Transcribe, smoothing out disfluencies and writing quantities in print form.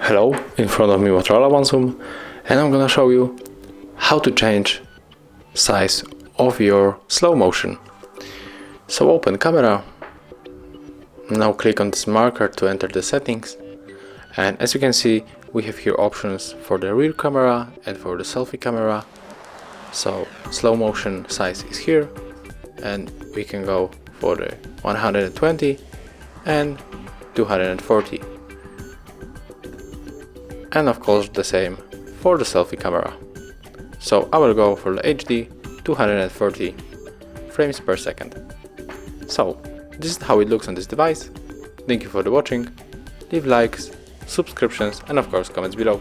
Hello, in front of me MOTOROLA One Zoom, and I'm gonna show you how to change size of your slow motion. So open camera, now click on this marker to enter the settings, and as you can see we have here options for the rear camera and for the selfie camera. So slow motion size is here, and we can go for the 120 and 240. And of course the same for the selfie camera. So I will go for the HD 240 frames per second. So this is how it looks on this device. Thank you for the watching. Leave likes, subscriptions and of course comments below.